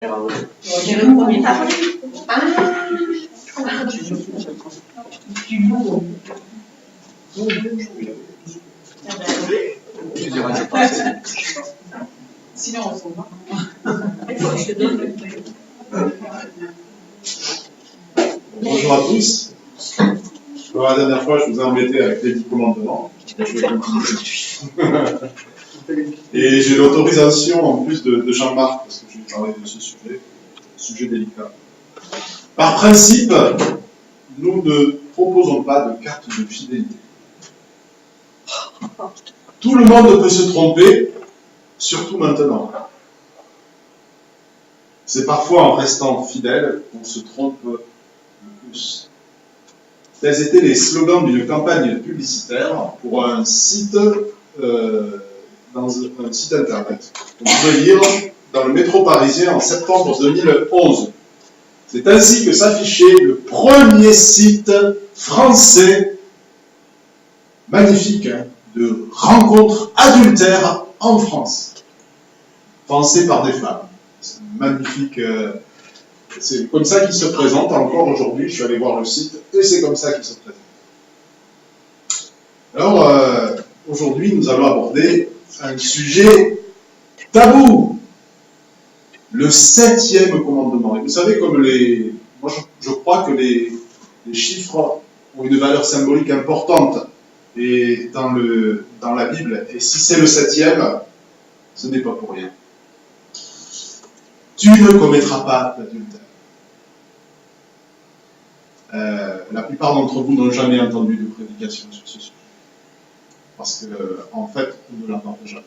Le premier parler. Sinon, on s'en va. Bonjour à tous. La dernière fois, je vous ai embêté avec les 10 commandements. Et j'ai l'autorisation en plus de Jean-Marc, parce que je vais parler de ce sujet délicat. Par principe, nous ne proposons pas de carte de fidélité. Tout le monde peut se tromper, surtout maintenant. C'est parfois en restant fidèle qu'on se trompe le plus. Tels étaient les slogans d'une campagne publicitaire pour un site, dans un site internet. On peut lire dans le métro parisien en septembre 2011. C'est ainsi que s'affichait le premier site français, magnifique, de rencontres adultères en France. Pensé par des femmes. C'est magnifique. C'est comme ça qu'il se présente encore aujourd'hui. Je suis allé voir le site et c'est comme ça qu'il se présente. Alors, aujourd'hui, nous allons aborder un sujet tabou. Le 7e commandement. Et vous savez, comme moi je crois que les chiffres ont une valeur symbolique importante et dans la Bible. Et si c'est le 7e, ce n'est pas pour rien. Tu ne commettras pas d'adultère. La plupart d'entre vous n'ont jamais entendu de prédication sur ce sujet. Parce que, en fait, on ne l'entend jamais.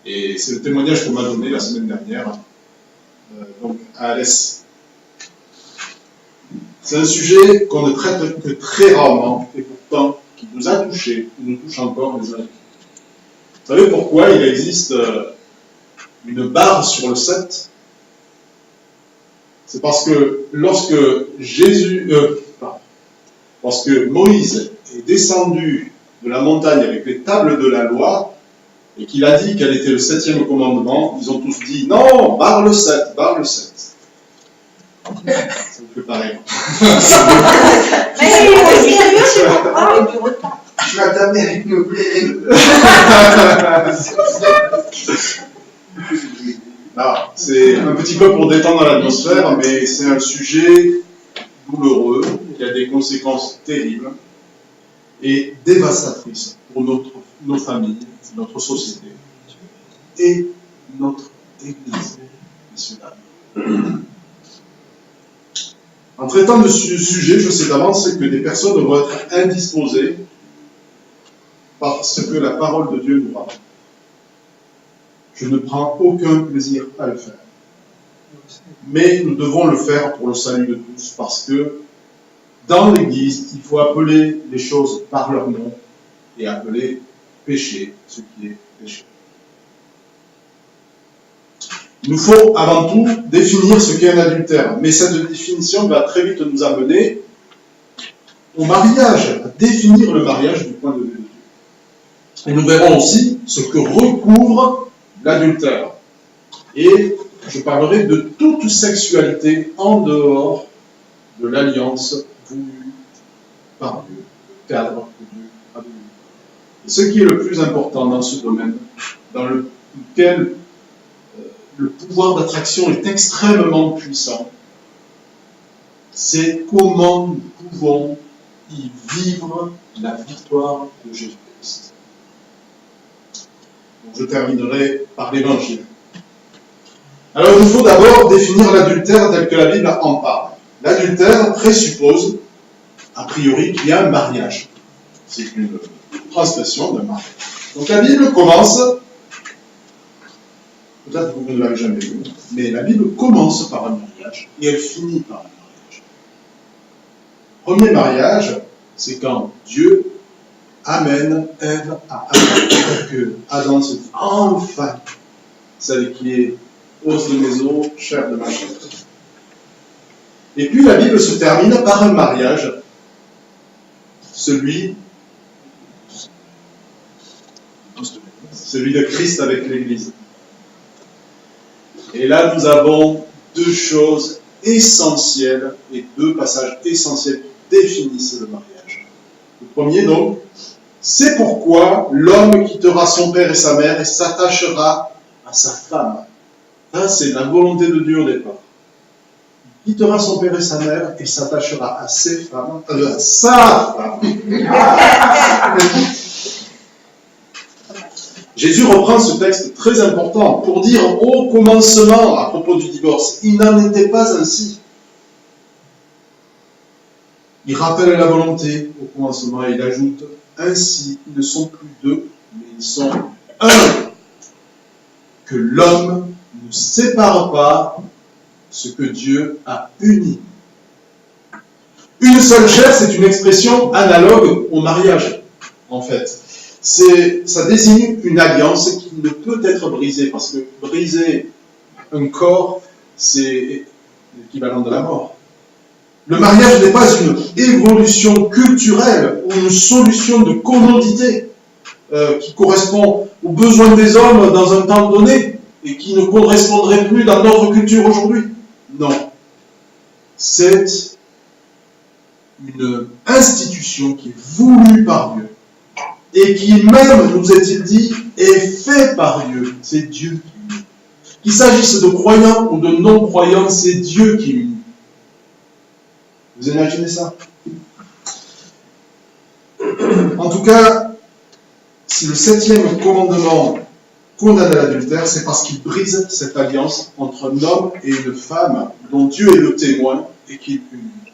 Et c'est le témoignage qu'on m'a donné la semaine dernière. Donc, à Alès. C'est un sujet qu'on ne traite que très rarement, et pourtant, qui nous a touchés, qui nous touche encore les uns les autres. Vous savez pourquoi il existe une barre sur le 7? C'est parce que lorsque Moïse est descendu de la montagne avec les tables de la loi, et qu'il a dit quel était le 7e commandement, ils ont tous dit non, barre le 7, barre le 7. Ça me fait pareil. Je m'attendais avec nos blés. C'est un petit peu pour détendre l'atmosphère, mais c'est un sujet douloureux, qui a des conséquences terribles et dévastatrices pour nos familles, notre société et notre Église, messieurs, dames. En traitant de ce sujet, je sais d'avance que des personnes vont être indisposées parce que la parole de Dieu nous ramène. Je ne prends aucun plaisir à le faire. Mais nous devons le faire pour le salut de tous, parce que dans l'Église, il faut appeler les choses par leur nom et appeler péché ce qui est péché. Il nous faut avant tout définir ce qu'est un adultère, mais cette définition va très vite nous amener au mariage, à définir le mariage du point de vue de Dieu. Et nous verrons aussi ce que recouvre l'adultère. Et je parlerai de toute sexualité en dehors de l'alliance voulue par Dieu, le cadre que Dieu a voulu. Et ce qui est le plus important dans ce domaine, dans lequel le pouvoir d'attraction est extrêmement puissant, c'est comment nous pouvons y vivre la victoire de Jésus-Christ. Donc je terminerai par l'Évangile. Alors il faut d'abord définir l'adultère tel que la Bible en parle. L'adultère présuppose, a priori, qu'il y a un mariage. C'est une transgression d'un mariage. Donc la Bible commence, peut-être que vous ne l'avez jamais vu, mais la Bible commence par un mariage et elle finit par un mariage. Premier mariage, c'est quand Dieu amène Ève à Adam, pour que Adam se dise enfin, celle qui est os de mes os, chair de ma chair. Et puis la Bible se termine par un mariage, celui de Christ avec l'Église. Et là, nous avons deux choses essentielles et deux passages essentiels qui définissent le mariage. Le premier, donc, c'est pourquoi l'homme quittera son père et sa mère et s'attachera à sa femme. Ça, c'est la volonté de Dieu au départ. Il quittera son père et sa mère et s'attachera à ses femmes, à sa femme. Jésus reprend ce texte très important pour dire au commencement, à propos du divorce, il n'en était pas ainsi. Il rappelle la volonté au commencement et il ajoute ainsi, ils ne sont plus deux, mais ils sont un. Que l'homme ne sépare pas ce que Dieu a uni. Une seule chair, c'est une expression analogue au mariage, en fait. Ça désigne une alliance qui ne peut être brisée, parce que briser un corps, c'est l'équivalent de la mort. Le mariage n'est pas une évolution culturelle ou une solution de commodité qui correspond aux besoins des hommes dans un temps donné et qui ne correspondrait plus dans notre culture aujourd'hui. Non. C'est une institution qui est voulue par Dieu et qui même, nous est-il dit, est fait par Dieu. C'est Dieu qui unit. Qu'il s'agisse de croyants ou de non-croyants, c'est Dieu qui unit. Vous imaginez ça? En tout cas, si le 7e commandement condamne à l'adultère, c'est parce qu'il brise cette alliance entre un homme et une femme dont Dieu est le témoin et qu'il unit.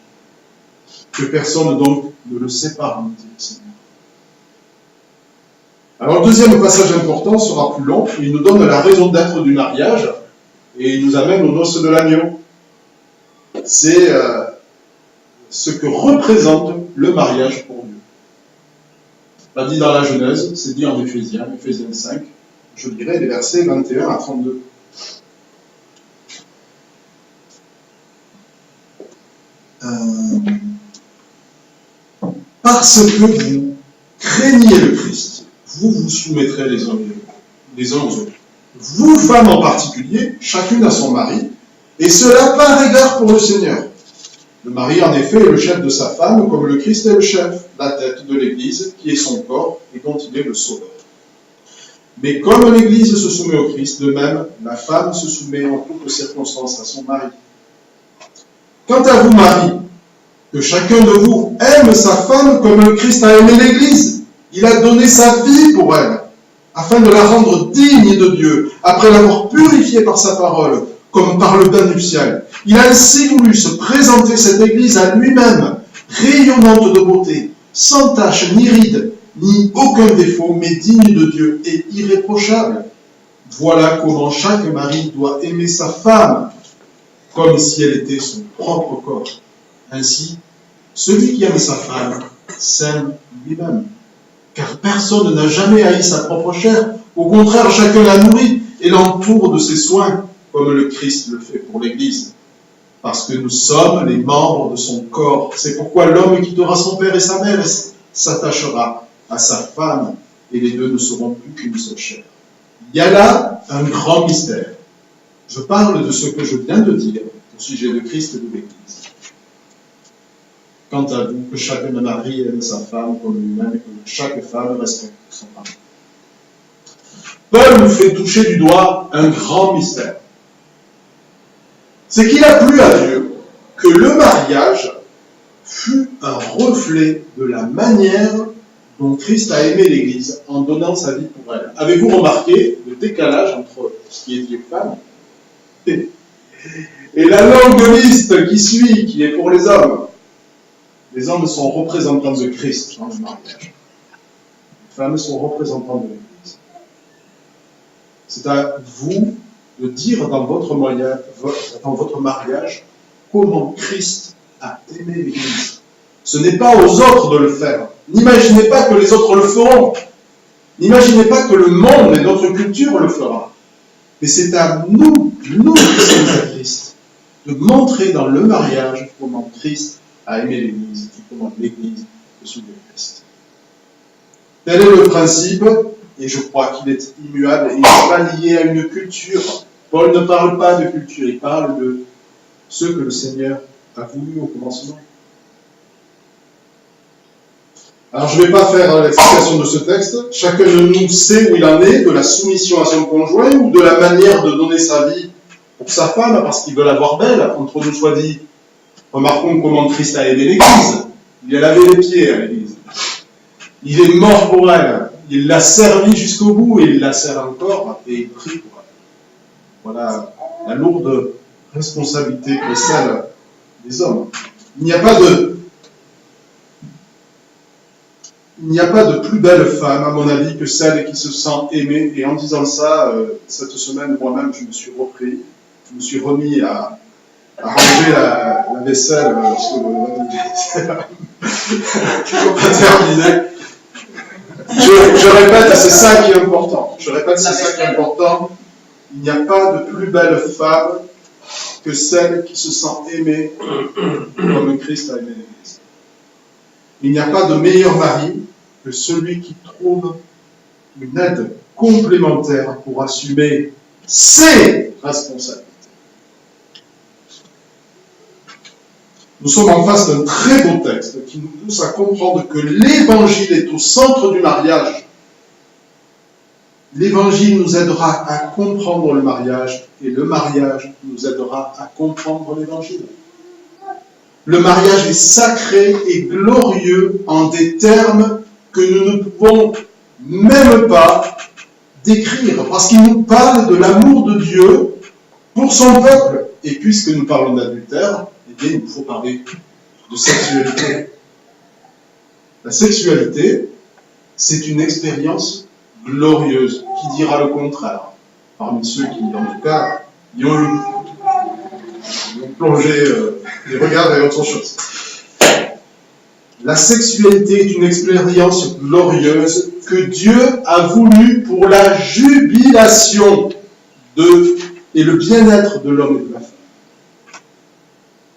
Que personne donc ne le sépare, nous dit le Seigneur. Alors le deuxième passage important sera plus long. Il nous donne la raison d'être du mariage et il nous amène aux noces de l'agneau. C'est ce que représente le mariage pour Dieu. Pas dit dans la Genèse, c'est dit en Éphésiens 5, je dirais les versets 21 à 32. Parce que vous craignez le Christ, vous vous soumettrez les uns aux autres. Vous, femmes en particulier, chacune à son mari, et cela par égard pour le Seigneur. Le mari, en effet, est le chef de sa femme, comme le Christ est le chef, la tête de l'Église, qui est son corps et dont il est le sauveur. Mais comme l'Église se soumet au Christ, de même, la femme se soumet en toutes circonstances à son mari. Quant à vous, maris, que chacun de vous aime sa femme comme le Christ a aimé l'Église. Il a donné sa vie pour elle, afin de la rendre digne de Dieu, après l'avoir purifiée par sa parole, comme par le bain nuptial. Il a ainsi voulu se présenter cette Église à lui-même, rayonnante de beauté, sans tache ni ride, ni aucun défaut, mais digne de Dieu et irréprochable. Voilà comment chaque mari doit aimer sa femme, comme si elle était son propre corps. Ainsi, celui qui aime sa femme s'aime lui-même. Car personne n'a jamais haï sa propre chair. Au contraire, chacun la nourrit et l'entoure de ses soins, comme le Christ le fait pour l'Église. Parce que nous sommes les membres de son corps. C'est pourquoi l'homme quittera son père et sa mère et s'attachera à sa femme, et les deux ne seront plus qu'une seule chair. Il y a là un grand mystère. Je parle de ce que je viens de dire au sujet de Christ et de l'Église. Quant à vous, que chaque mari aime sa femme comme lui-même et que chaque femme respecte son mari. Paul nous fait toucher du doigt un grand mystère. C'est qu'il a plu à Dieu que le mariage fut un reflet de la manière dont Christ a aimé l'Église en donnant sa vie pour elle. Avez-vous remarqué le décalage entre ce qui est dit aux femmes et la longue liste qui suit, qui est pour les hommes? Les hommes sont représentants de Christ dans le mariage. Les femmes sont représentants de l'Église. C'est à vous de dire dans votre mariage comment Christ a aimé l'Église. Ce n'est pas aux autres de le faire. N'imaginez pas que les autres le feront. N'imaginez pas que le monde et notre culture le fera. Mais c'est à nous qui sommes à Christ, de montrer dans le mariage comment Christ a aimé l'Église et comment l'Église peut suivre Christ. Tel est le principe, et je crois qu'il est immuable et il n'est pas lié à une culture Paul ne parle pas de culture, il parle de ce que le Seigneur a voulu au commencement. Alors je ne vais pas faire l'explication de ce texte. Chacun de nous sait où il en est, de la soumission à son conjoint ou de la manière de donner sa vie pour sa femme parce qu'il veut la voir belle. Entre nous soit dit, remarquons comment Christ a aimé l'Église. Il a lavé les pieds à l'Église. Il est mort pour elle. Il l'a servi jusqu'au bout et il la sert encore et il prie pour elle. Voilà la lourde responsabilité que celle des hommes. Il n'y a pas de plus belle femme, à mon avis, que celle qui se sent aimée. Et en disant ça, cette semaine, moi-même, je me suis repris. Je me suis remis à ranger la vaisselle, parce que toujours pas terminé. Je répète, c'est ça qui est important. Il n'y a pas de plus belle femme que celle qui se sent aimée comme Christ a aimé l'Église. Il n'y a pas de meilleur mari que celui qui trouve une aide complémentaire pour assumer ses responsabilités. Nous sommes en face d'un très beau texte qui nous pousse à comprendre que l'Évangile est au centre du mariage. L'Évangile nous aidera à comprendre le mariage et le mariage nous aidera à comprendre l'Évangile. Le mariage est sacré et glorieux en des termes que nous ne pouvons même pas décrire, parce qu'il nous parle de l'amour de Dieu pour son peuple. Et puisque nous parlons d'adultère, eh bien, il nous faut parler de sexualité. La sexualité, c'est une expérience glorieuse. Qui dira le contraire? Parmi ceux qui, en tout cas, y ont plongé les regards vers autre chose. La sexualité est une expérience glorieuse que Dieu a voulu pour la jubilation et le bien-être de l'homme et de la femme.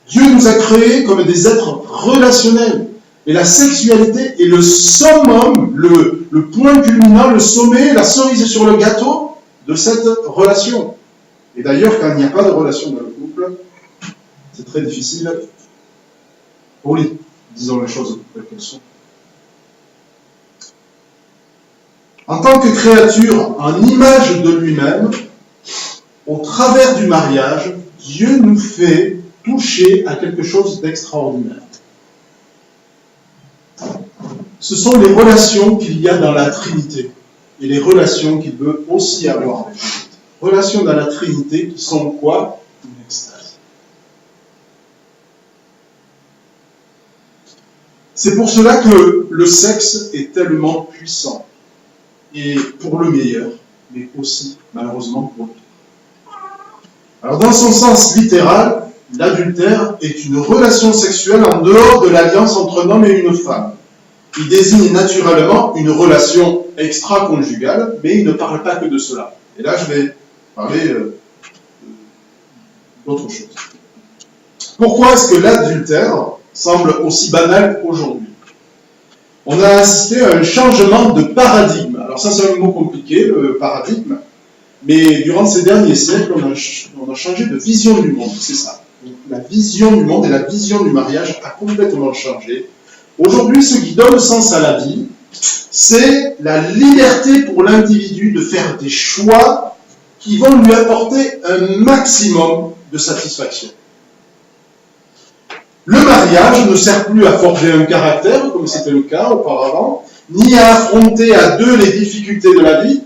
Dieu nous a créés comme des êtres relationnels. Et la sexualité est le summum, le point culminant, le sommet, la cerise sur le gâteau de cette relation. Et d'ailleurs, quand il n'y a pas de relation dans le couple, c'est très difficile pour lui. Disons les choses telles qu'elles sont. En tant que créature, en image de lui-même, au travers du mariage, Dieu nous fait toucher à quelque chose d'extraordinaire. Ce sont les relations qu'il y a dans la Trinité et les relations qu'il veut aussi avoir avec l'autre. Relations dans la Trinité qui sont quoi? Une extase. C'est pour cela que le sexe est tellement puissant, et pour le meilleur, mais aussi, malheureusement, pour le pire. Alors, dans son sens littéral, l'adultère est une relation sexuelle en dehors de l'alliance entre un homme et une femme. Il désigne naturellement une relation extra-conjugale, mais il ne parle pas que de cela. Et là, je vais parler d'autre chose. Pourquoi est-ce que l'adultère semble aussi banal aujourd'hui? On a assisté à un changement de paradigme. Alors ça, c'est un mot compliqué, le paradigme, mais durant ces derniers siècles, on a changé de vision du monde, c'est ça. Donc, la vision du monde et la vision du mariage a complètement changé. Aujourd'hui, ce qui donne sens à la vie, c'est la liberté pour l'individu de faire des choix qui vont lui apporter un maximum de satisfaction. Le mariage ne sert plus à forger un caractère, comme c'était le cas auparavant, ni à affronter à deux les difficultés de la vie. Vous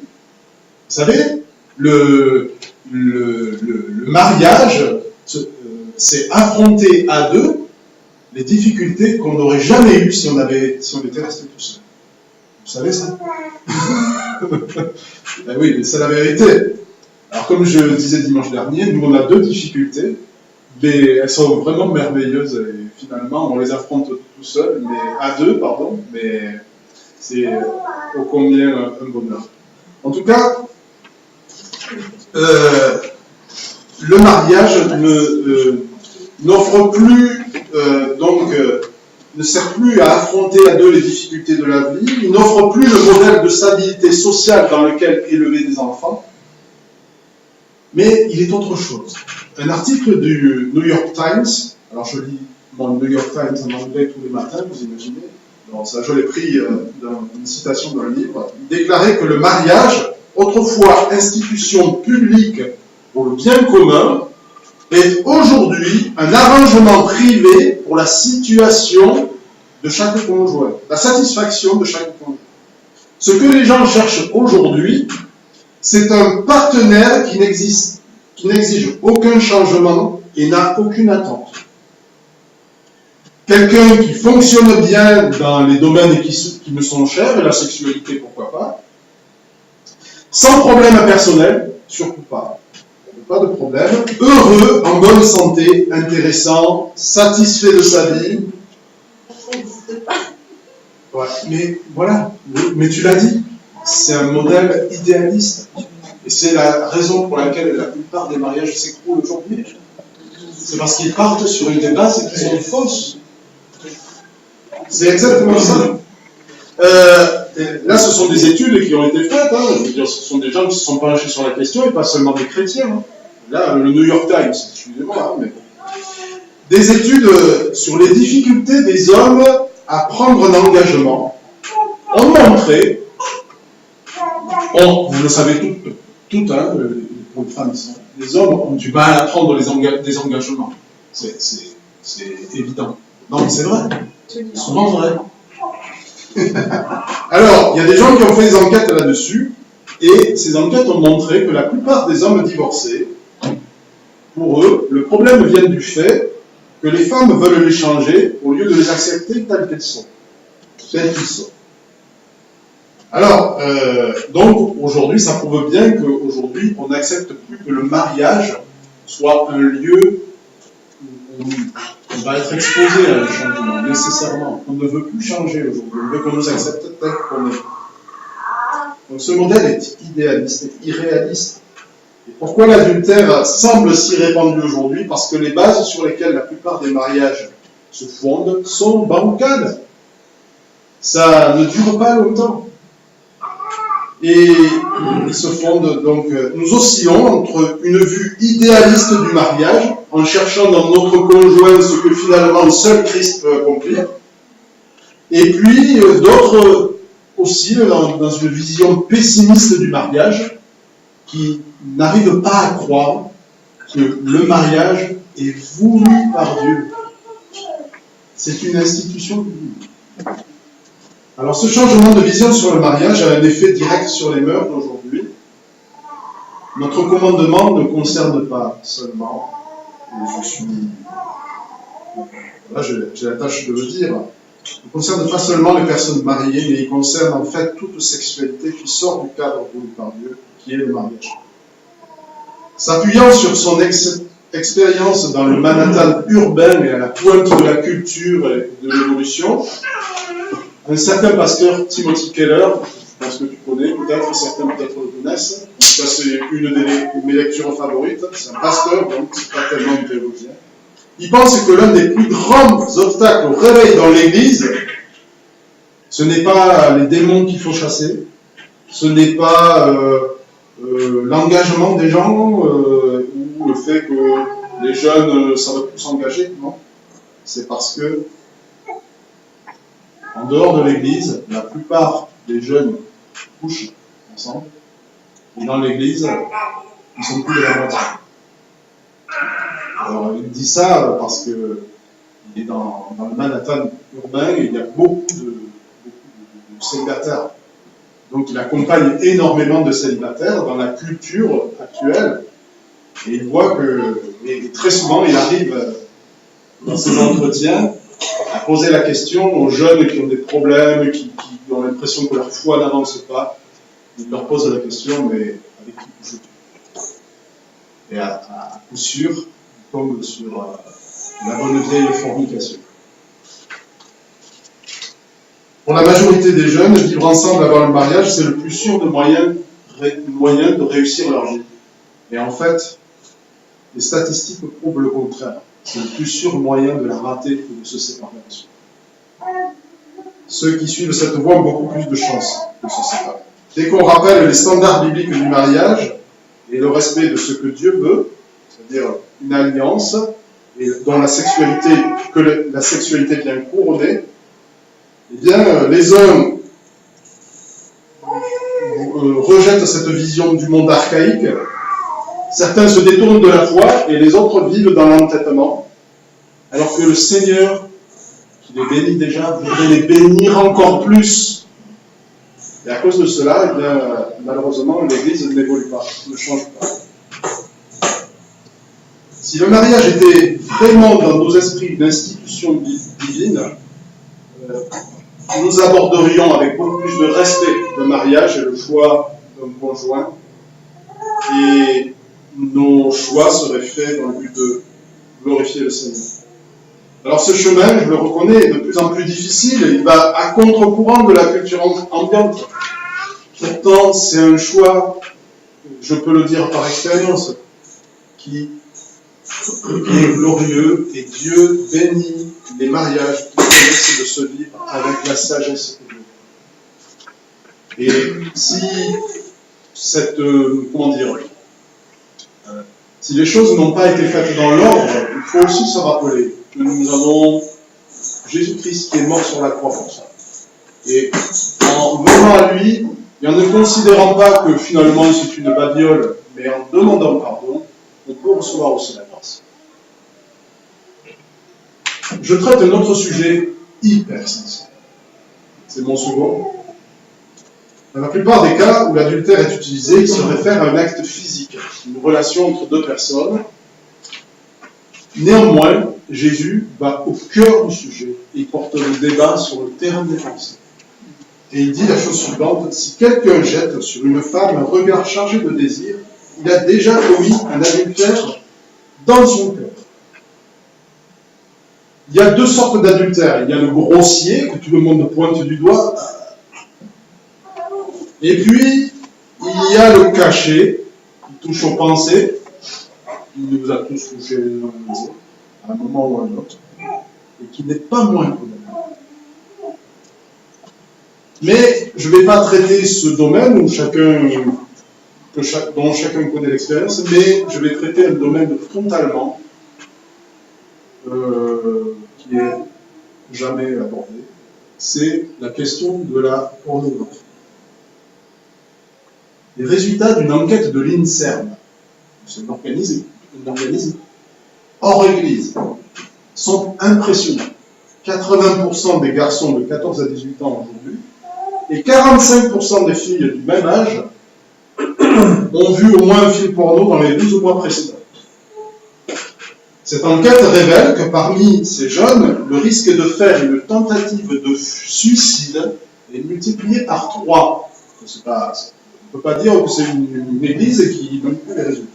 savez, le mariage, c'est affronter à deux les difficultés qu'on n'aurait jamais eues si on était resté tout seul. Vous savez ça? Ben oui, mais c'est la vérité. Alors comme je disais dimanche dernier, nous on a deux difficultés, mais elles sont vraiment merveilleuses et finalement on les affronte tout seul, mais à deux, pardon, mais c'est ô combien un bonheur. En tout cas, le mariage n'offre plus, ne sert plus à affronter à deux les difficultés de la vie, il n'offre plus le modèle de stabilité sociale dans lequel élever des enfants. Mais il est autre chose. Un article du New York Times, alors je lis mon New York Times en anglais tous les matins, vous imaginez. Alors ça, je l'ai pris d'une citation d'un livre. Il déclarait que le mariage, autrefois institution publique pour le bien commun, est aujourd'hui un arrangement privé pour la situation de chaque conjoint, la satisfaction de chaque conjoint. Ce que les gens cherchent aujourd'hui, c'est un partenaire qui n'exige aucun changement et n'a aucune attente. Quelqu'un qui fonctionne bien dans les domaines qui me sont chers, et la sexualité, pourquoi pas, sans problème personnel, surtout pas. Pas de problème, heureux, en bonne santé, intéressant, satisfait de sa vie. Ça n'existe pas. Ouais, mais voilà, mais tu l'as dit, c'est un modèle idéaliste. Et c'est la raison pour laquelle la plupart des mariages s'écroulent aujourd'hui. C'est parce qu'ils partent sur une des bases qui sont fausses. C'est exactement ça. Là, ce sont des études qui ont été faites. Hein. Je veux dire, ce sont des gens qui se sont penchés sur la question et pas seulement des chrétiens. Hein. Là, le New York Times, excusez-moi, mais des études sur les difficultés des hommes à prendre un engagement ont montré, vous le savez toutes, hein, pour les femmes, les hommes ont du mal à prendre des engagements. C'est évident. Non, mais c'est vrai. C'est souvent vrai. Alors, il y a des gens qui ont fait des enquêtes là-dessus, et ces enquêtes ont montré que la plupart des hommes divorcés, pour eux, le problème vient du fait que les femmes veulent les changer au lieu de les accepter telles qu'elles sont. Telles qu'ils sont. Alors, donc, aujourd'hui, ça prouve bien qu'aujourd'hui, on n'accepte plus que le mariage soit un lieu où on va être exposé à un changement, nécessairement. On ne veut plus changer aujourd'hui, on veut qu'on nous accepte tel qu'on est. Donc ce modèle est idéaliste, est irréaliste. Et pourquoi l'adultère semble si répandu aujourd'hui? Parce que les bases sur lesquelles la plupart des mariages se fondent sont bancales. Ça ne dure pas longtemps. Et ils se fondent donc, nous oscillons entre une vue idéaliste du mariage, en cherchant dans notre conjoint ce que finalement seul Christ peut accomplir, et puis d'autres aussi dans une vision pessimiste du mariage, qui n'arrivent pas à croire que le mariage est voulu par Dieu. C'est une institution divine. Alors ce changement de vision sur le mariage a un effet direct sur les mœurs d'aujourd'hui. Notre commandement ne concerne pas seulement, j'ai la tâche de le dire, ne concerne pas seulement les personnes mariées, mais il concerne en fait toute sexualité qui sort du cadre voulu par Dieu, qui est le mariage. S'appuyant sur son expérience dans le Manhattan urbain et à la pointe de la culture et de l'évolution, un certain pasteur, Timothy Keller, je pense que tu connais, peut-être, certains peut-être le connaissent, ça c'est une de mes lectures favorites, c'est un pasteur, donc c'est pas tellement un théologien. Il pense que l'un des plus grands obstacles au réveil dans l'Église, ce n'est pas les démons qu'il faut chasser, ce n'est pas l'engagement des gens ou le fait que les jeunes ne savent plus s'engager, non. C'est parce que en dehors de l'Église, la plupart des jeunes couchent ensemble, et dans l'Église, ils ne sont plus de la moitié. Alors, il dit ça parce que il est dans le Manhattan urbain et il y a beaucoup de célibataires. Donc, il accompagne énormément de célibataires dans la culture actuelle, et il voit que, et très souvent, il arrive dans ses entretiens à poser la question aux jeunes qui ont des problèmes, qui ont l'impression que leur foi n'avance pas. Il leur pose la question, mais avec qui couches-tu? Et à coup sûr, il tombe sur la bonne vieille fornication. Pour la majorité des jeunes, vivre ensemble avant le mariage, c'est le plus sûr de moyen de réussir leur vie. Et en fait, les statistiques prouvent le contraire. C'est le plus sûr moyen de la rater que de se séparer ensuite. Ceux qui suivent cette voie ont beaucoup plus de chances de se séparer. Dès qu'on rappelle les standards bibliques du mariage, et le respect de ce que Dieu veut, c'est-à-dire une alliance, et dont la sexualité vient couronner, eh bien, les hommes rejettent cette vision du monde archaïque. Certains se détournent de la foi et les autres vivent dans l'entêtement, alors que le Seigneur, qui les bénit déjà, voudrait les bénir encore plus. Et à cause de cela, eh bien, malheureusement, l'Église n'évolue pas, ne change pas. Si le mariage était vraiment dans nos esprits une institution divine, nous aborderions avec beaucoup plus de respect le mariage et le choix d'un conjoint, et nos choix seraient faits dans le but de glorifier le Seigneur. Alors ce chemin, je le reconnais, est de plus en plus difficile, il va à contre-courant de la culture ambiante. Pourtant, c'est un choix, je peux le dire par expérience, qui est glorieux, et Dieu bénit les mariages qui permettent de se vivre avec la sagesse de Dieu. Et si si les choses n'ont pas été faites dans l'ordre, il faut aussi se rappeler que nous avons Jésus-Christ qui est mort sur la croix pour ça. Et en venant à lui, et en ne considérant pas que finalement c'est une babiole, mais en demandant pardon, on peut recevoir aussi la grâce. Je traite un autre sujet hyper sensible. C'est mon second. Dans la plupart des cas où l'adultère est utilisé, il se réfère à un acte physique, une relation entre deux personnes. Néanmoins, Jésus va au cœur du sujet et il porte le débat sur le terrain des pensées. Et il dit la chose suivante: si quelqu'un jette sur une femme un regard chargé de désir, il a déjà commis un adultère dans son cœur. Il y a deux sortes d'adultère. Il y a le grossier, que tout le monde pointe du doigt, et puis il y a le caché, qui touche aux pensées. Il nous a tous touchés les uns les autres, à un moment ou à un autre, et qui n'est pas moins commun. Mais je ne vais pas traiter ce domaine dont chacun connaît l'expérience, mais je vais traiter un domaine frontalement qui est jamais abordé. C'est la question de la pornographie. Les résultats d'une enquête de l'INSERM, c'est un organisme hors Église, sont impressionnants. 80% des garçons de 14 à 18 ans aujourd'hui et 45% des filles du même âge ont vu au moins un film porno dans les 12 mois précédents. Cette enquête révèle que parmi ces jeunes, le risque de faire une tentative de suicide est multiplié par 3. On ne peut pas dire que c'est une église qui manipule les résultats.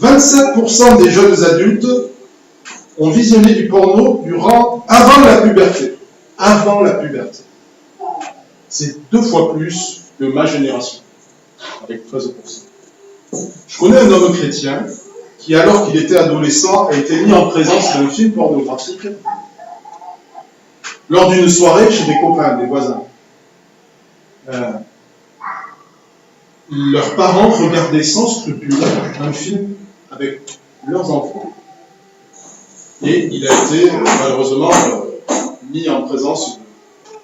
27% des jeunes adultes ont visionné du porno avant la puberté. Avant la puberté. C'est 2 fois plus que ma génération, avec 13%. Je connais un homme chrétien qui, alors qu'il était adolescent, a été mis en présence d'un film pornographique lors d'une soirée chez des copains, des voisins. Leurs parents regardaient sans scrupule un film avec leurs enfants. Et il a été malheureusement mis en présence,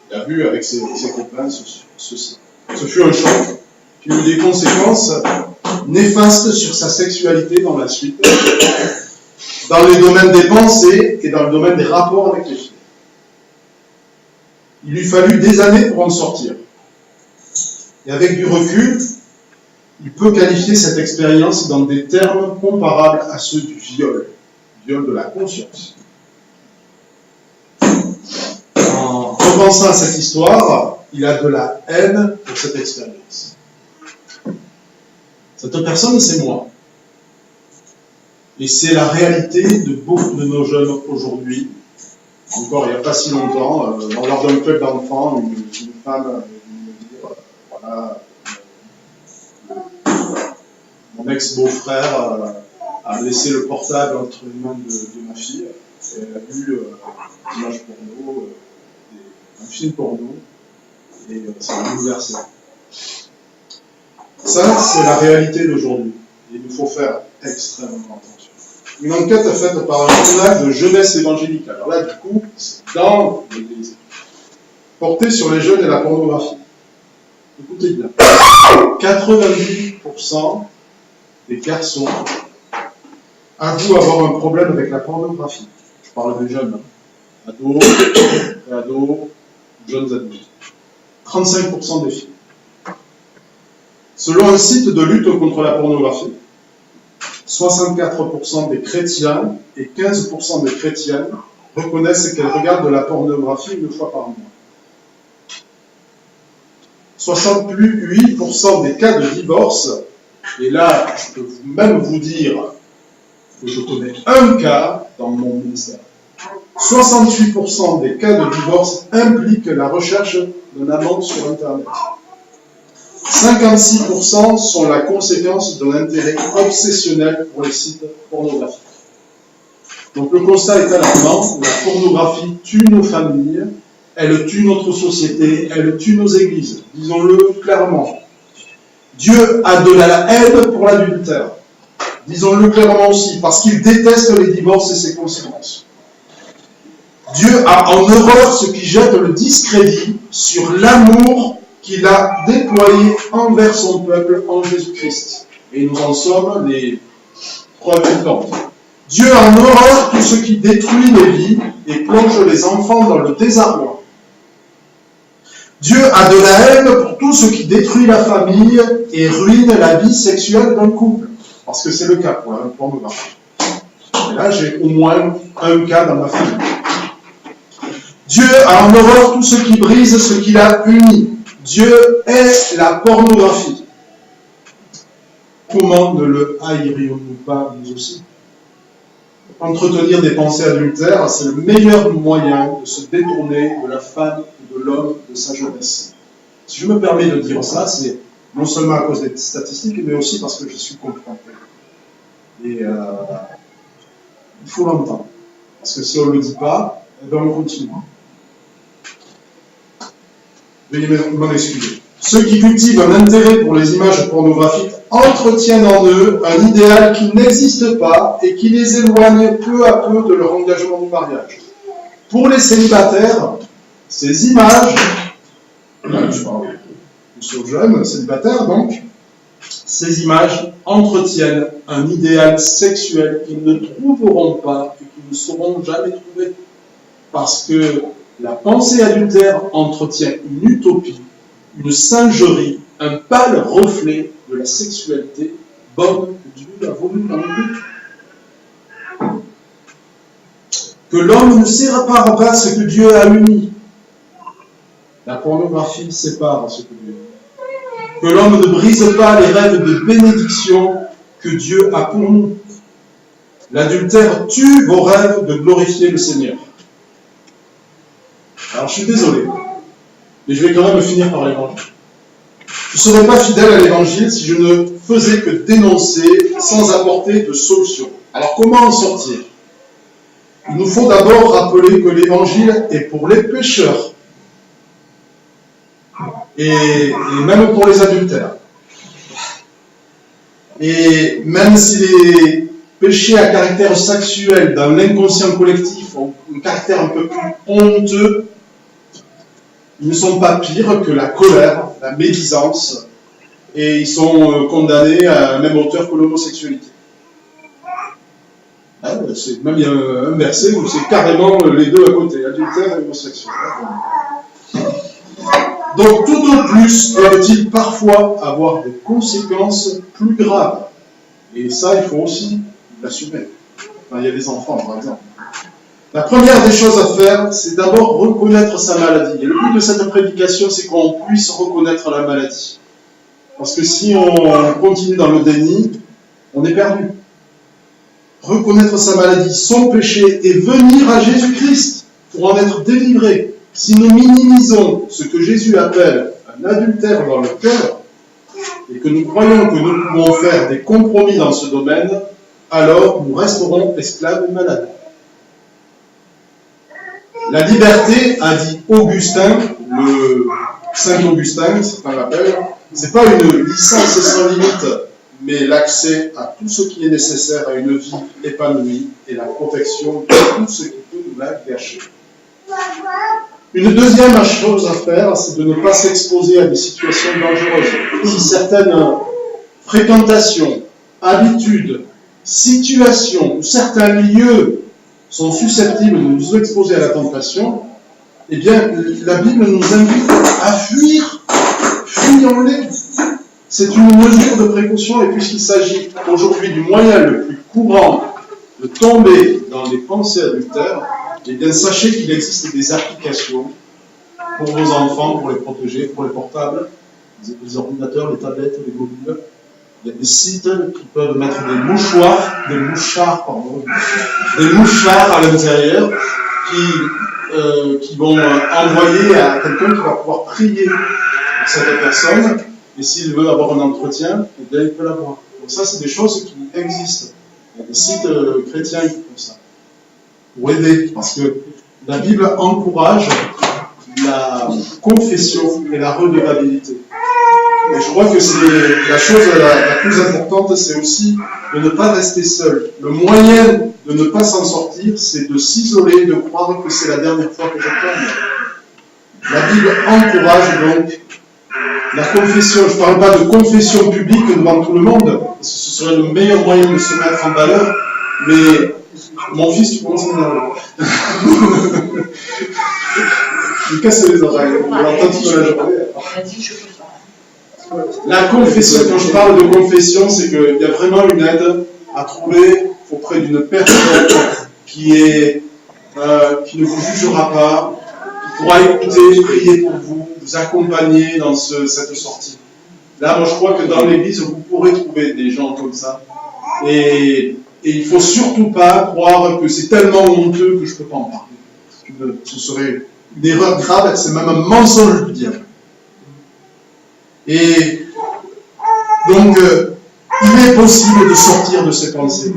il a vu avec ses copains ceci. Ce fut un choc qui eut des conséquences néfastes sur sa sexualité dans la suite, dans les domaines des pensées et dans le domaine des rapports avec les filles. Il lui fallut des années pour en sortir. Et avec du recul, il peut qualifier cette expérience dans des termes comparables à ceux du viol de la conscience. En repensant à cette histoire, il a de la haine pour cette expérience. Cette personne, c'est moi. Et c'est la réalité de beaucoup de nos jeunes aujourd'hui. Encore il n'y a pas si longtemps, lors d'un club d'enfants, une femme me dit, voilà, mon ex-beau-frère a laissé le portable entre les mains de ma fille, et elle a vu des images porno, un film porno, et ça m'a bouleversé. Ça, c'est la réalité d'aujourd'hui. Il nous faut faire extrêmement attention. Une enquête faite par un journal de jeunesse évangélique. Alors là, du coup, c'est dans l'Église. Portée sur les jeunes et la pornographie. Écoutez bien. 90% des garçons avouent avoir un problème avec la pornographie. Je parle des jeunes. Ados, jeunes adultes. 35% des filles. Selon un site de lutte contre la pornographie, 64% des chrétiens et 15% des chrétiennes reconnaissent qu'elles regardent de la pornographie une fois par mois. 68% des cas de divorce, et là, je peux même vous dire que je connais un cas dans mon ministère. 68% des cas de divorce impliquent la recherche d'un amant sur Internet. 56% sont la conséquence d'un intérêt obsessionnel pour les sites pornographiques. Donc le constat est alarmant, la pornographie tue nos familles, elle tue notre société, elle tue nos églises, disons-le clairement. Dieu a de la haine pour l'adultère, disons-le clairement aussi, parce qu'il déteste les divorces et ses conséquences. Dieu a en horreur ce qui jette le discrédit sur l'amour qu'il a déployé envers son peuple en Jésus-Christ. Et nous en sommes les preuves vivantes. Dieu a en horreur tout ce qui détruit les vies et plonge les enfants dans le désarroi. Dieu a de la haine pour tout ce qui détruit la famille et ruine la vie sexuelle d'un couple. Parce que c'est le cas pour la pornographie. Et là, j'ai au moins un cas dans ma famille. Dieu a en horreur tout ce qui brise ce qu'il a uni. Dieu est la pornographie. Comment ne le haïrions-nous pas, nous aussi? Entretenir des pensées adultères, c'est le meilleur moyen de se détourner de la femme ou de l'homme de sa jeunesse. Si je me permets de dire ça, c'est non seulement à cause des statistiques, mais aussi parce que je suis confronté. Et il faut l'entendre. Parce que si on ne le dit pas, eh bien on continue. Veuillez m'en excuser. Ceux qui cultivent un intérêt pour les images pornographiques entretiennent en eux un idéal qui n'existe pas et qui les éloigne peu à peu de leur engagement du mariage. Pour les célibataires, ces images, je parle aux jeunes célibataires donc, ces images entretiennent un idéal sexuel qu'ils ne trouveront pas et qu'ils ne sauront jamais trouver. Parce que la pensée adultère entretient une utopie, une singerie, un pâle reflet de la sexualité bonne que Dieu a voulu dans le couple. Que l'homme ne sépare pas ce que Dieu a uni. La pornographie sépare ce que Dieu a uni. Que l'homme ne brise pas les rêves de bénédiction que Dieu a pour nous. L'adultère tue vos rêves de glorifier le Seigneur. Alors je suis désolé, mais je vais quand même finir par l'évangile. Je ne serais pas fidèle à l'évangile si je ne faisais que dénoncer sans apporter de solution. Alors comment en sortir? Il nous faut d'abord rappeler que l'évangile est pour les pécheurs et même pour les adultères. Et même si les péchés à caractère sexuel dans l'inconscient collectif ont un caractère un peu plus honteux, ils ne sont pas pires que la colère, la médisance, et ils sont condamnés à la même hauteur que l'homosexualité. Même il y a un verset où c'est carrément les deux à côté, adultère et homosexuel. Donc tout au plus peuvent-ils parfois avoir des conséquences plus graves. Et ça, il faut aussi l'assumer. Enfin, il y a des enfants, par exemple. La première des choses à faire, c'est d'abord reconnaître sa maladie. Et le but de cette prédication, c'est qu'on puisse reconnaître la maladie. Parce que si on continue dans le déni, on est perdu. Reconnaître sa maladie, son péché, et venir à Jésus-Christ pour en être délivré. Si nous minimisons ce que Jésus appelle un adultère dans le cœur, et que nous croyons que nous pouvons faire des compromis dans ce domaine, alors nous resterons esclaves et malades. La liberté, a dit Augustin, le Saint Augustin, certains l'appellent, C'est pas une licence sans limite, mais l'accès à tout ce qui est nécessaire à une vie épanouie et la protection de tout ce qui peut nous la gâcher. Une deuxième chose à faire, c'est de ne pas s'exposer à des situations dangereuses. Si certaines fréquentations, habitudes, situations ou certains lieux sont susceptibles de nous exposer à la tentation, eh bien, la Bible nous invite à fuir. Fuyons-les. C'est une mesure de précaution, et puisqu'il s'agit aujourd'hui du moyen le plus courant de tomber dans les pensées adultères, eh bien, sachez qu'il existe des applications pour vos enfants, pour les protéger, pour les portables, les ordinateurs, les tablettes, les mobiles. Il y a des sites qui peuvent mettre des mouchoirs à l'intérieur qui vont envoyer à quelqu'un qui va pouvoir prier pour cette personne, et s'il veut avoir un entretien, eh bien, il peut l'avoir. Donc ça, c'est des choses qui existent. Il y a des sites chrétiens qui font ça. Pour aider, parce que la Bible encourage la confession et la redevabilité. Et je crois que c'est la chose la plus importante, c'est aussi de ne pas rester seul. Le moyen de ne pas s'en sortir, c'est de s'isoler, de croire que c'est la dernière fois que je tombe. La Bible encourage donc la confession. Je ne parle pas de confession publique devant tout le monde, parce que ce serait le meilleur moyen de se mettre en valeur, mais mon fils, tu commences à m'énerver. Je casse les oreilles, on l'entend toute la journée. La confession, quand je parle de confession, c'est qu'il y a vraiment une aide à trouver auprès d'une personne qui ne vous jugera pas, qui pourra écouter, prier pour vous, vous accompagner dans cette sortie. Là, moi, je crois que dans l'Église, vous pourrez trouver des gens comme ça. Et il ne faut surtout pas croire que c'est tellement honteux que je ne peux pas en parler. Ce serait une erreur grave, c'est même un mensonge du diable. Et donc, il est possible de sortir de ces pensées.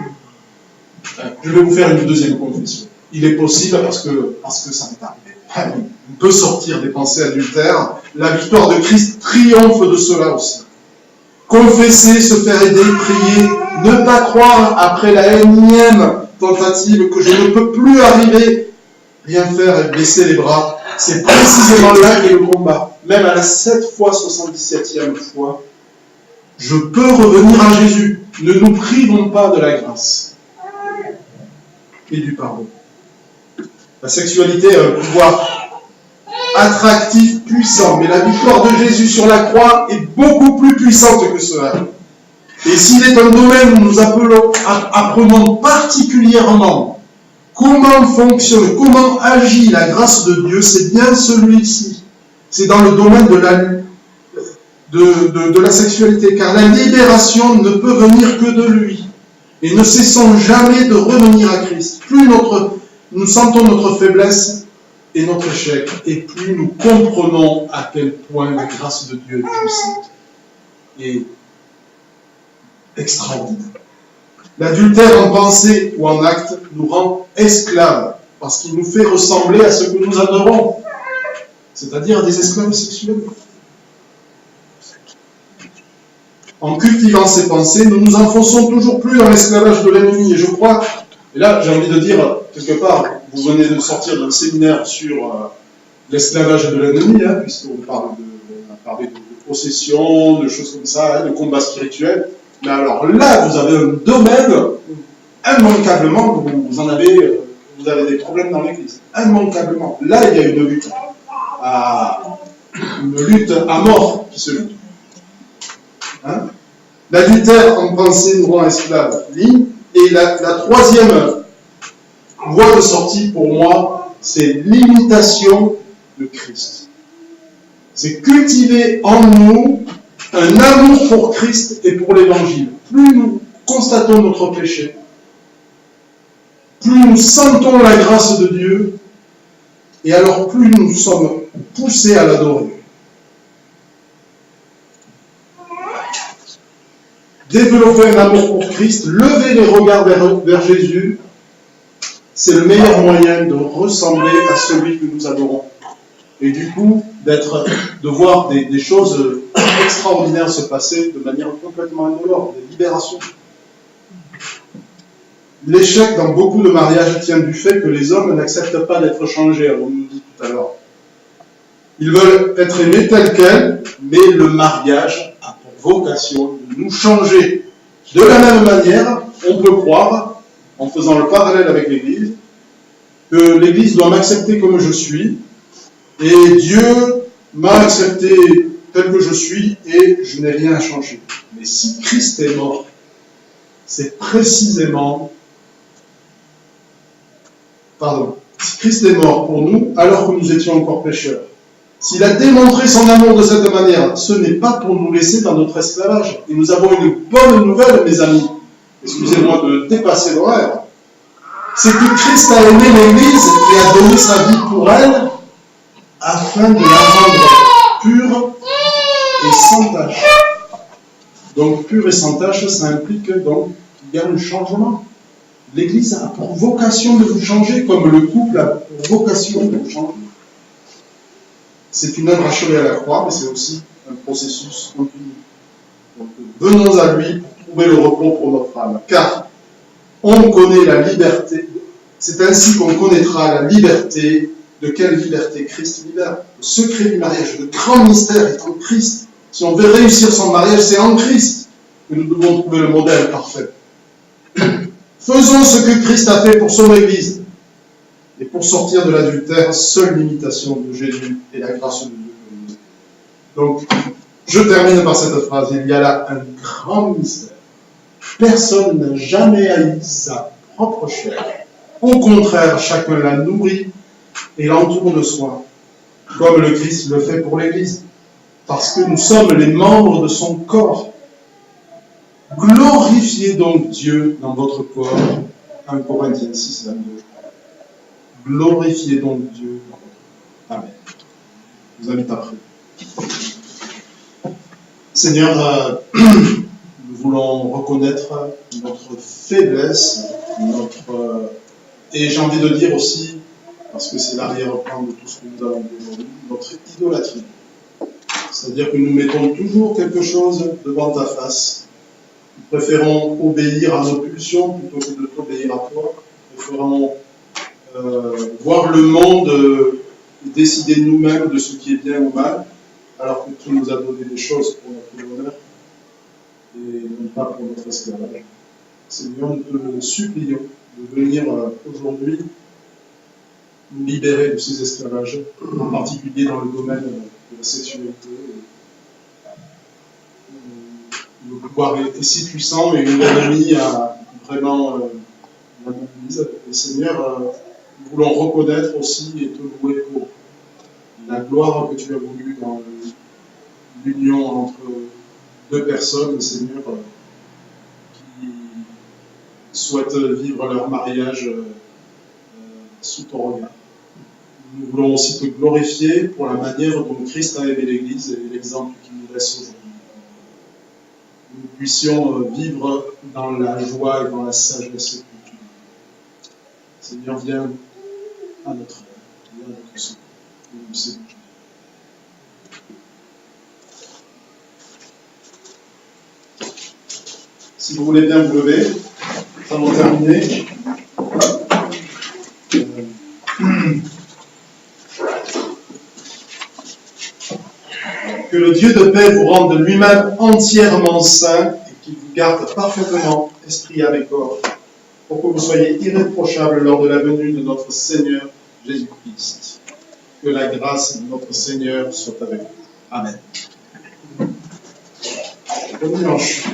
Je vais vous faire une deuxième confession. Il est possible parce que ça m'est arrivé. On peut sortir des pensées adultères. La victoire de Christ triomphe de cela aussi. Confesser, se faire aider, prier, ne pas croire après la énième tentative que je ne peux plus arriver, rien faire et baisser les bras. C'est précisément là qu'est le combat. Même à la 77e fois, je peux revenir à Jésus. Ne nous privons pas de la grâce et du pardon. La sexualité a un pouvoir attractif, puissant, mais la victoire de Jésus sur la croix est beaucoup plus puissante que cela. Et s'il est un domaine où nous apprenons particulièrement comment fonctionne, comment agit la grâce de Dieu, c'est bien celui-ci. C'est dans le domaine de la sexualité, car la libération ne peut venir que de lui. Et ne cessons jamais de revenir à Christ. Plus nous sentons notre faiblesse et notre échec, et plus nous comprenons à quel point la grâce de Dieu est puissante et extraordinaire. L'adultère en pensée ou en acte nous rend esclaves, parce qu'il nous fait ressembler à ce que nous adorons, c'est-à-dire des esclaves sexuels. En cultivant ces pensées, nous nous enfonçons toujours plus dans l'esclavage de l'ennemi. Et je crois, et là j'ai envie de dire, quelque part, vous venez de sortir d'un séminaire sur l'esclavage de l'ennemi, puisqu'on a parlé de possession, de choses comme ça, de combat spirituel. Mais alors là, vous avez un domaine, immanquablement, vous avez des problèmes dans l'Église. Immanquablement. Là, il y a une lutte à mort qui se lutte. L'adultère en pensée nous rend esclaves. Et la troisième voie de sortie pour moi, c'est l'imitation de Christ. C'est cultiver en nous un amour pour Christ et pour l'Évangile. Plus nous constatons notre péché, plus nous sentons la grâce de Dieu, et alors plus nous sommes poussés à l'adorer. Développer un amour pour Christ, lever les regards vers Jésus, c'est le meilleur moyen de ressembler à celui que nous adorons. Et du coup, de voir des choses extraordinaires se passaient de manière complètement indolore, des libérations. L'échec dans beaucoup de mariages tient du fait que les hommes n'acceptent pas d'être changés, on nous dit tout à l'heure. Ils veulent être aimés tels quels, mais le mariage a pour vocation de nous changer. De la même manière, on peut croire, en faisant le parallèle avec l'Église, que l'Église doit m'accepter comme je suis, et Dieu m'a accepté tel que je suis, et je n'ai rien à changer. Mais si Christ est mort, c'est précisément... si Christ est mort pour nous, alors que nous étions encore pécheurs, s'il a démontré son amour de cette manière, ce n'est pas pour nous laisser dans notre esclavage. Et nous avons une bonne nouvelle, mes amis. Excusez-moi de dépasser l'horaire. C'est que Christ a aimé l'Église et a donné sa vie pour elle, afin de la rendre pure et sans tache. Donc, pure et sans tache, ça implique donc qu'il y a un changement. L'Église a pour vocation de nous changer, comme le couple a pour vocation de nous changer. C'est une œuvre achevée à la croix, mais c'est aussi un processus continu. Donc, venons à lui pour trouver le repos pour notre âme. Car on connaît la liberté, c'est ainsi qu'on connaîtra la liberté. De quelle liberté Christ libère? Le secret du mariage, le grand mystère est en Christ. Si on veut réussir son mariage, c'est en Christ que nous devons trouver le modèle parfait. Faisons ce que Christ a fait pour son Église. Et pour sortir de l'adultère, seule l'imitation de Jésus et la grâce de Dieu. Donc, je termine par cette phrase. Il y a là un grand mystère. Personne n'a jamais haï sa propre chair. Au contraire, chacun la nourrit et l'entoure de soi, comme le Christ le fait pour l'Église, parce que nous sommes les membres de son corps. Glorifiez donc Dieu dans votre corps. 1 Corinthiens 6, 22. Glorifiez donc Dieu dans votre corps. Amen. Je vous invite à prier. Seigneur, nous voulons reconnaître notre faiblesse, et j'ai envie de dire aussi, parce que c'est l'arrière-plan de tout ce que nous avons dit aujourd'hui, notre idolâtrie. C'est-à-dire que nous mettons toujours quelque chose devant ta face. Nous préférons obéir à nos pulsions plutôt que de t'obéir à toi. Nous préférons voir le monde et décider nous-mêmes de ce qui est bien ou mal, alors que tu nous as donné des choses pour notre bonheur et non pas pour notre esclavage. Seigneur, nous te supplions de venir aujourd'hui nous libérer de ces esclavages, en particulier dans le domaine de la sexualité. Le pouvoir est si puissant et une ennemie a vraiment la mobilise. Et Seigneur, nous voulons reconnaître aussi et te louer pour la gloire que tu as voulu dans l'union entre deux personnes, Seigneur, qui souhaitent vivre leur mariage sous ton regard. Nous voulons aussi te glorifier pour la manière dont Christ a aimé l'Église et l'exemple qu'il nous laisse aujourd'hui. Nous puissions vivre dans la joie et dans la sagesse que tu nous. Seigneur, viens à notre aide, viens à notre secours. Nous savons. Si vous voulez bien vous lever, nous allons terminer. Que le Dieu de paix vous rende lui-même entièrement saint et qu'il vous garde parfaitement, esprit, âme et corps, pour que vous soyez irréprochables lors de la venue de notre Seigneur Jésus-Christ. Que la grâce de notre Seigneur soit avec vous. Amen. Bon dimanche.